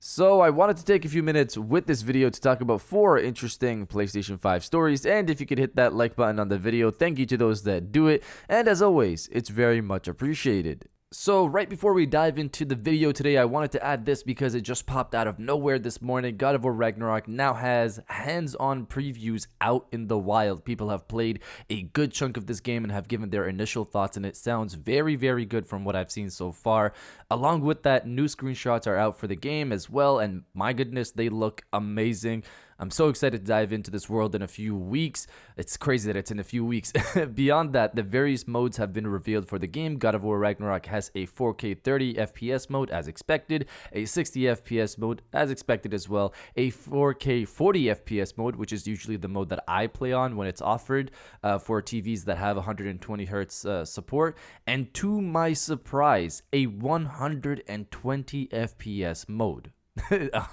So I wanted to take a few minutes with this video to talk about 4 interesting PlayStation 5 stories, and if you could hit that like button on the video, thank you to those that do it, and as always, it's very much appreciated. So right before we dive into the video today, I wanted to add this because it just popped out of nowhere this morning. God of War Ragnarok now has hands-on previews out in the wild. People have played a good chunk of this game and have given their initial thoughts, and it sounds very, very good from what I've seen so far. Along with that, new screenshots are out for the game as well, and my goodness, they look amazing. I'm so excited to dive into this world in a few weeks. It's crazy that it's in a few weeks. Beyond that, the various modes have been revealed for the game. God of War Ragnarok has a 4K 30 FPS mode as expected, a 60 FPS mode as expected as well, a 4K 40 FPS mode, which is usually the mode that I play on when it's offered for TVs that have 120 hertz support, and to my surprise, a 120 FPS mode.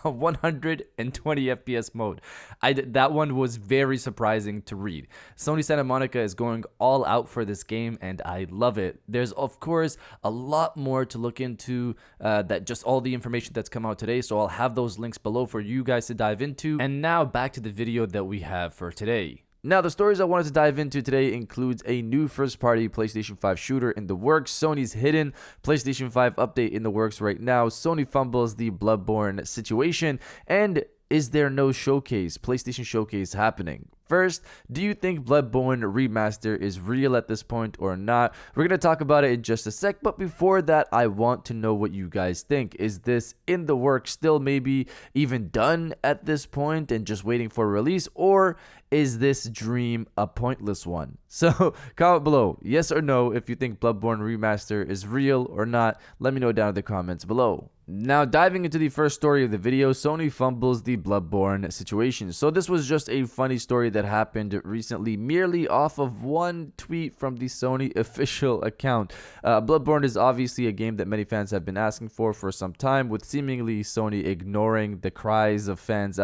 120 FPS mode. That one was very surprising to read. Sony Santa Monica is going all out for this game, and I love it. There's of course a lot more to look into, that just all the information that's come out today, so I'll have those links below for you guys to dive into. And now back to the video that we have for today. Now, the stories I wanted to dive into today includes a new first-party PlayStation 5 shooter in the works, Sony's Hidden, PlayStation 5 Update in the works right now, Sony fumbles the Bloodborne situation, and is there no showcase, PlayStation Showcase happening? First, do you think Bloodborne Remaster is real at this point or not? We're going to talk about it in just a sec, but before that, I want to know what you guys think. Is this in the works, still maybe even done at this point and just waiting for release, or is this dream a pointless one? So comment below, yes or no, if you think Bloodborne Remaster is real or not. Let me know down in the comments below. Now, diving into the first story of the video, Sony fumbles the Bloodborne situation. So this was just a funny story that happened recently, merely off of one tweet from the Sony official account. Bloodborne is obviously a game that many fans have been asking for some time, with seemingly Sony ignoring the cries of fans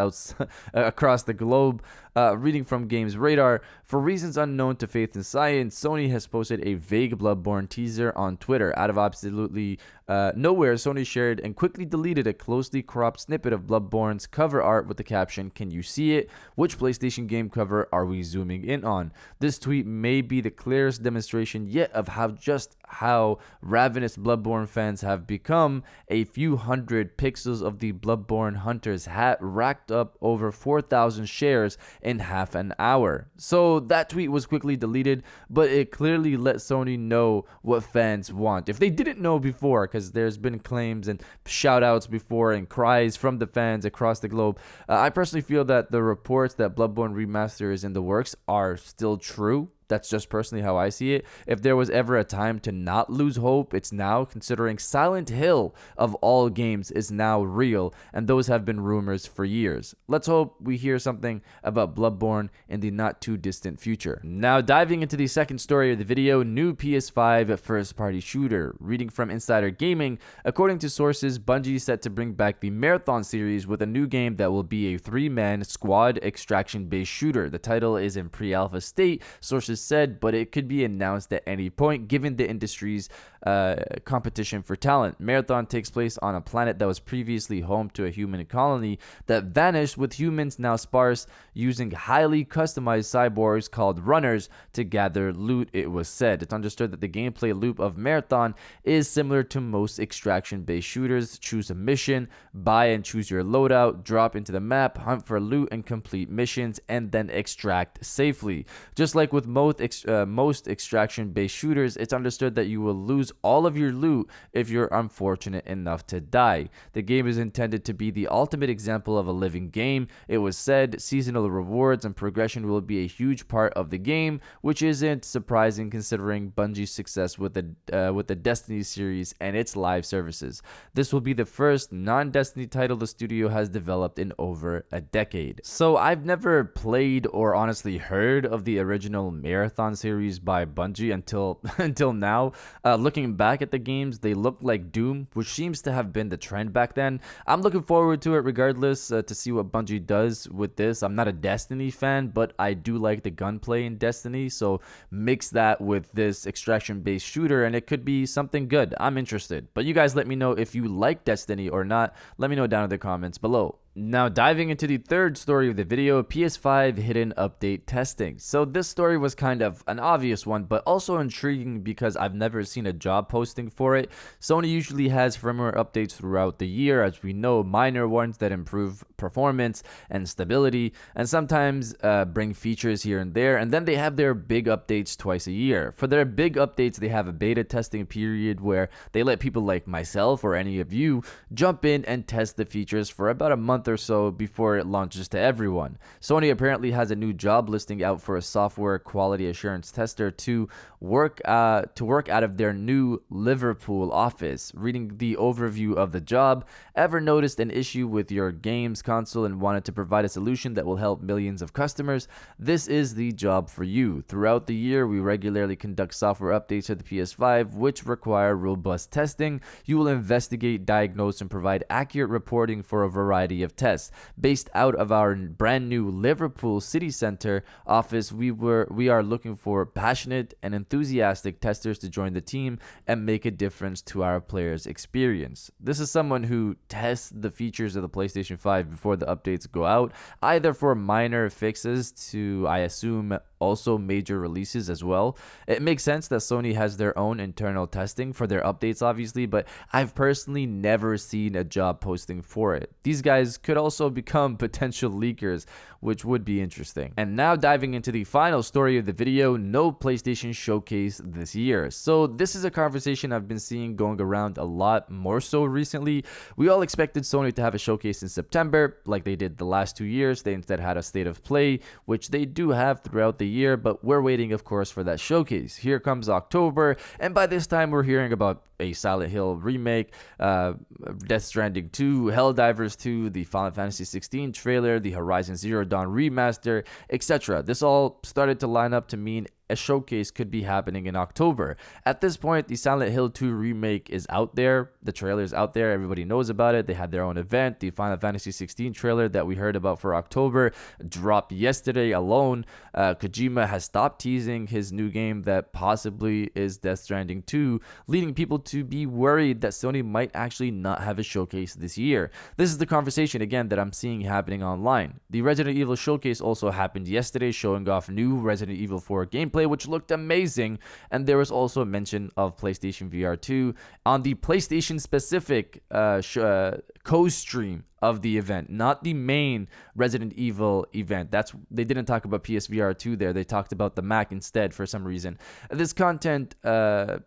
across the globe. Reading from Games Radar, for reasons unknown to Faith and Science, Sony has posted a vague Bloodborne teaser on Twitter. Out of absolutely nowhere, Sony shared and quickly deleted a closely cropped snippet of Bloodborne's cover art with the caption, "Can you see it? Which PlayStation game cover are we zooming in on?" This tweet may be the clearest demonstration yet of how ravenous Bloodborne fans have become. A few hundred pixels of the Bloodborne Hunter's hat racked up over 4,000 shares in half an hour. So that tweet was quickly deleted, but it clearly let Sony know what fans want. If they didn't know before, because there's been claims and shout outs before and cries from the fans across the globe, I personally feel that the reports that Bloodborne Remaster is in the works are still true. That's just personally how I see it. If there was ever a time to not lose hope, it's now, considering Silent Hill of all games is now real, and those have been rumors for years. Let's hope we hear something about Bloodborne in the not too distant future. Now, diving into the second story of the video, new PS5 first-party shooter. Reading from Insider Gaming, according to sources, Bungie is set to bring back the Marathon series with a new game that will be a 3-man squad extraction-based shooter. The title is in pre-alpha state, sources said, but it could be announced at any point given the industry's competition for talent. Marathon takes place on a planet that was previously home to a human colony that vanished, with humans now sparse, using highly customized cyborgs called runners to gather loot, it was said. It's understood that the gameplay loop of Marathon is similar to most extraction-based shooters. Choose a mission, buy and choose your loadout, drop into the map, hunt for loot and complete missions, and then extract safely. Just like with most extraction-based shooters, it's understood that you will lose all of your loot if you're unfortunate enough to die. The game is intended to be the ultimate example of a living game. It was said seasonal rewards and progression will be a huge part of the game, which isn't surprising considering Bungie's success with the Destiny series and its live services. This will be the first non-Destiny title the studio has developed in over a decade. So I've never played or honestly heard of the original Marathon series by Bungie until now. Looking looking back at the games, they look like Doom, which seems to have been the trend back then. I'm looking forward to it regardless, to see what Bungie does with this. I'm not a Destiny fan, but I do like the gunplay in Destiny, so mix that with this extraction-based shooter, and it could be something good. I'm interested. But you guys let me know if you like Destiny or not. Let me know down in the comments below. Now diving into the third story of the video, PS5 Hidden update testing. So this story was kind of an obvious one, but also intriguing because I've never seen a job posting for it. Sony usually has firmware updates throughout the year, as we know, minor ones that improve performance and stability, and sometimes bring features here and there, and then they have their big updates twice a year. For their big updates, they have a beta testing period where they let people like myself or any of you jump in and test the features for about a month or so before it launches to everyone. Sony apparently has a new job listing out for a software quality assurance tester to work out of their new Liverpool office. Reading the overview of the job, ever noticed an issue with your games console and wanted to provide a solution that will help millions of customers? This is the job for you. Throughout the year, we regularly conduct software updates to the PS5 which require robust testing. You will investigate, diagnose, and provide accurate reporting for a variety of tests. Based out of our brand new Liverpool city center office, we are looking for passionate and enthusiastic testers to join the team and make a difference to our players' experience. This is someone who tests the features of the PlayStation 5 before the updates go out, either for minor fixes to, I assume, also major releases as well. It makes sense that Sony has their own internal testing for their updates, obviously, but I've personally never seen a job posting for it. These guys could also become potential leakers, which would be interesting. And now diving into the final story of the video, no PlayStation Showcase this year. So this is a conversation I've been seeing going around a lot more so recently. We all expected Sony to have a showcase in September, like they did the last 2 years. They instead had a state of play, which they do have throughout the year, but we're waiting, of course, for that showcase. Here comes October, and by this time we're hearing about a Silent Hill remake, Death Stranding 2, Helldivers 2, the Final Fantasy 16 trailer, the Horizon Zero Dawn remaster, etc. This all started to line up to mean a showcase could be happening in October. At this point, the Silent Hill 2 remake is out there. The trailer is out there. Everybody knows about it. They had their own event. The Final Fantasy 16 trailer that we heard about for October dropped yesterday alone. Kojima has stopped teasing his new game that possibly is Death Stranding 2, leading people to be worried that Sony might actually not have a showcase this year. This is the conversation, again, that I'm seeing happening online. The Resident Evil showcase also happened yesterday, showing off new Resident Evil 4 gameplay, which looked amazing, and there was also a mention of PlayStation VR 2 on the PlayStation specific co-stream of the event, not the main Resident Evil event. They didn't talk about PSVR 2 there. They talked about the Mac instead for some reason. This content,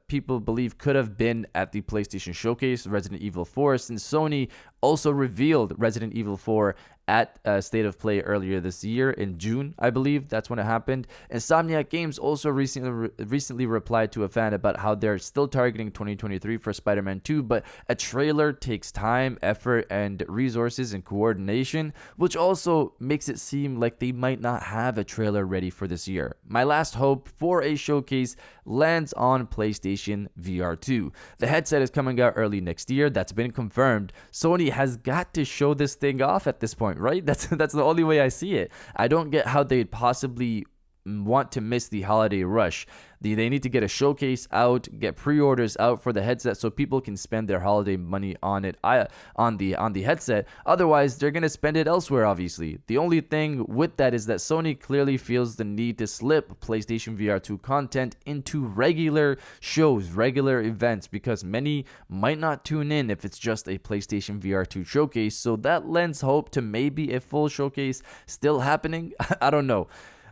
people believe, could have been at the PlayStation Showcase, Resident Evil 4, since Sony also revealed Resident Evil 4 at State of Play earlier this year in June, I believe. That's when it happened. Insomniac Games also recently replied to a fan about how they're still targeting 2023 for Spider-Man 2, but a trailer takes time, effort, and resources and coordination, which also makes it seem like they might not have a trailer ready for this year. My last hope for a showcase lands on PlayStation VR 2. The headset is coming out early next year. That's been confirmed. Sony has got to show this thing off at this point, right? That's the only way I see it. I don't get how they'd possibly want to miss the holiday rush. They need to get a showcase out, get pre-orders out for the headset so people can spend their holiday money on it, on the headset. Otherwise, they're going to spend it elsewhere, obviously. The only thing with that is that Sony clearly feels the need to slip PlayStation VR 2 content into regular shows, regular events, because many might not tune in if it's just a PlayStation VR 2 showcase. So that lends hope to maybe a full showcase still happening. I don't know.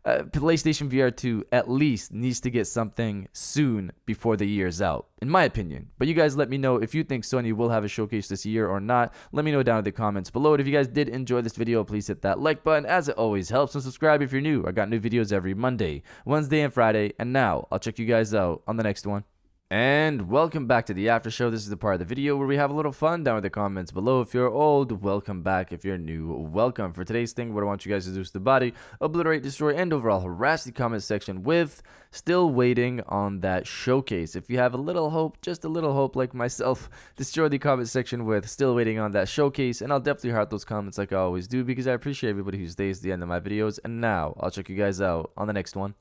PlayStation VR 2 at least needs to get something soon before the year's out, in my opinion. But you guys let me know if you think Sony will have a showcase this year or not. Let me know down in the comments below. And if you guys did enjoy this video, please hit that like button, as it always helps, and subscribe if you're new. I got new videos every Monday, Wednesday, and Friday. And now I'll check you guys out on the next one. And welcome back to the after show. This is the part of the video where we have a little fun down in the comments below. If you're old, welcome back. If you're new, welcome. For today's thing, what I want you guys to do is the body, obliterate, destroy, and overall harass the comment section with still waiting on that showcase. If you have a little hope, just a little hope like myself, destroy the comment section with still waiting on that showcase, and I'll definitely heart those comments like I always do because I appreciate everybody who stays to the end of my videos. And now, I'll check you guys out on the next one.